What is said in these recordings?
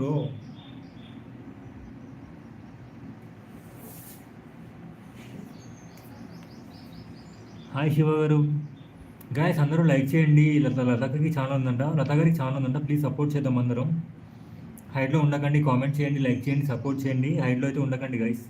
Bro. Hi Shiva గారు. Guys అందరూ like చేయండి. లతకి ఛానల్ ఉందంట, లత గారికి ఛానల్ ఉందంట. ప్లీజ్ సపోర్ట్ చేద్దాం అందరం. హైడ్లో ఉండకండి, కామెంట్ చేయండి, లైక్ చేయండి, సపోర్ట్ చేయండి. హైడ్లో అయితే ఉండకండి గైస్.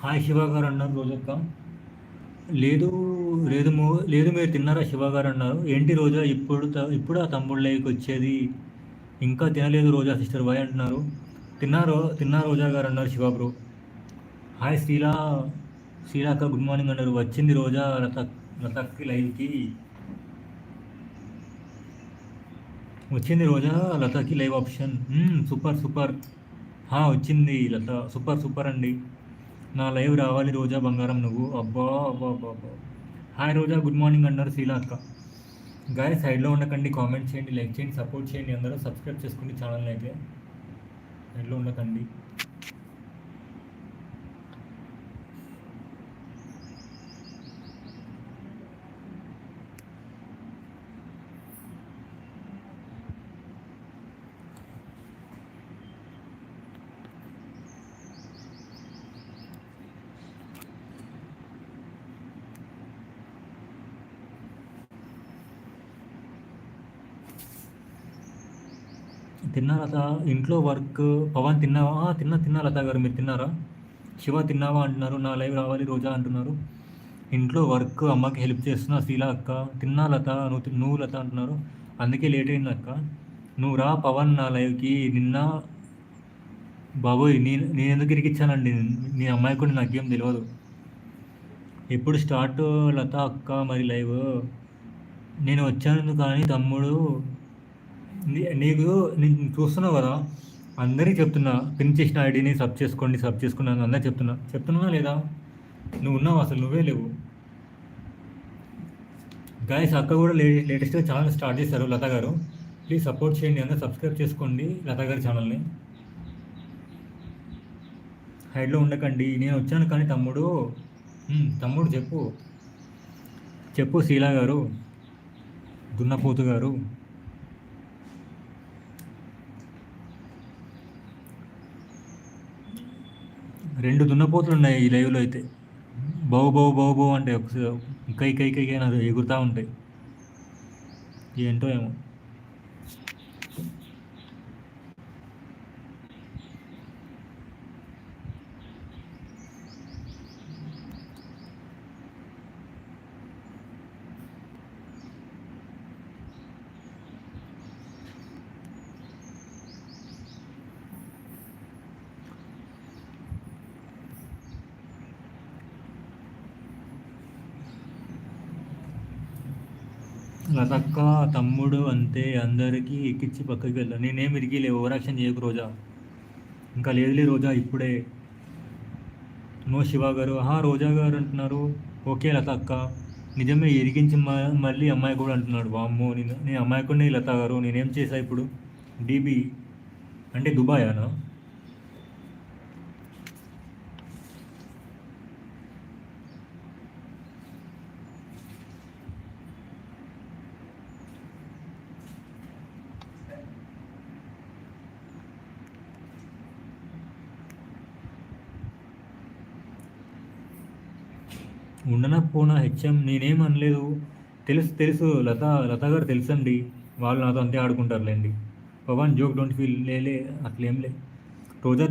హాయ్ శివ గారు అన్నారు రోజక్క. లేదు, లేదు మీరు తిన్నారా శివ గారు అన్నారు. ఏంటి రోజా ఇప్పుడు ఆ తమ్ముళ్ళకి వచ్చేది, ఇంకా తినలేదు రోజా సిస్టర్ బాయ్ అంటున్నారు. తిన్నా రోజా గారు అన్నారు శివ బ్రో. హాయ్ శ్రీలా అక్క గుడ్ మార్నింగ్ అన్నారు. వచ్చింది రోజా లతక్కి లైవ్కి, వచ్చింది రోజా లతకి లైవ్ ఆప్షన్. Super super. వచ్చింది లత. సూపర్ సూపర్ అండి. నా లైవ్ రావాలి రోజా బంగారం నువ్వు. అబ్బా అబ్బా అబ్బా అబ్బా. హాయ్ రోజా గుడ్ మార్నింగ్ అన్నారు శ్రీలా అక్క. గాయ సైడ్లో ఉండకండి, కామెంట్ చేయండి, లైక్ చేయండి, సపోర్ట్ చేయండి. అందరూ సబ్స్క్రైబ్ చేసుకోండి ఛానల్ అయితే. సైడ్లో ఉండకండి. తిన్నా లత. ఇంట్లో వర్క్. పవన్ తిన్నావా? తిన్నా లత గారు. మీరు తిన్నారా? శివ తిన్నావా అంటున్నారు. నా లైవ్ రావాలి రోజా అంటున్నారు. ఇంట్లో వర్క్, అమ్మకి హెల్ప్ చేస్తున్నా శీలా అక్క. తిన్నా లత. నువ్వు లత అంటున్నారు. అందుకే లేట్ అయింది అక్క. నువ్వు రా పవన్ నా లైవ్కి. నిన్న బాబోయ్ నేను ఎందుకు ఇరికిచ్చానండి. నీ అమ్మాయి కూడా నాకేం తెలియదు. ఎప్పుడు స్టార్ట్ లత అక్క మరి లైవ్? నేను వచ్చాను కానీ తమ్ముడు, నేను చూస్తున్నావు కదా, అందరికీ చెప్తున్నా పిన్ చేసిన ఐడిని సబ్ చేసుకున్నాను అందరికి చెప్తున్నా లేదా? నువ్వు ఉన్నావు, అసలు నువ్వే లేవు. గాయస్ అక్క కూడా లేటెస్ట్గా ఛానల్ స్టార్ట్ చేశారు లత గారు. ప్లీజ్ సపోర్ట్ చేయండి, అందరూ సబ్స్క్రైబ్ చేసుకోండి లత గారి ఛానల్ని. హైడ్లో ఉండకండి. నేను వచ్చాను కానీ తమ్ముడు. తమ్ముడు చెప్పు శీలా గారు, దున్నపోతు గారు. రెండు దున్నపోతులు ఉన్నాయి ఈ లైవ్లో అయితే. బౌ అంటే కై అని ఎగురుతూ ఉంటాయి. ఏంటో ఏమో. లతక్క తమ్ముడు అంతే, అందరికీ ఎక్కించి పక్కకి వెళ్ళా. నేనేం ఇరిగిలే, ఓవర్ యాక్షన్ చేయకు రోజా. ఇంకా లేదులే రోజా ఇప్పుడే. నో శివ గారు. రోజా గారు అంటున్నారు. ఓకే లతక్క. నిజమే ఇరిగించి మళ్ళీ అమ్మాయి కూడా అంటున్నాడు. వామ్మో, నేను అమ్మాయి కూడా లత గారు. నేనేం చేశా ఇప్పుడు? డీబీ అంటే దుబాయానా? పోనా హెచ్ఎం నేనేం అనలేదు. తెలుసు లత గారు తెలుసండి. వాళ్ళు నాతో అంతే ఆడుకుంటారులేండి. Pavan joke don't feel. అట్లేం లే. రోజా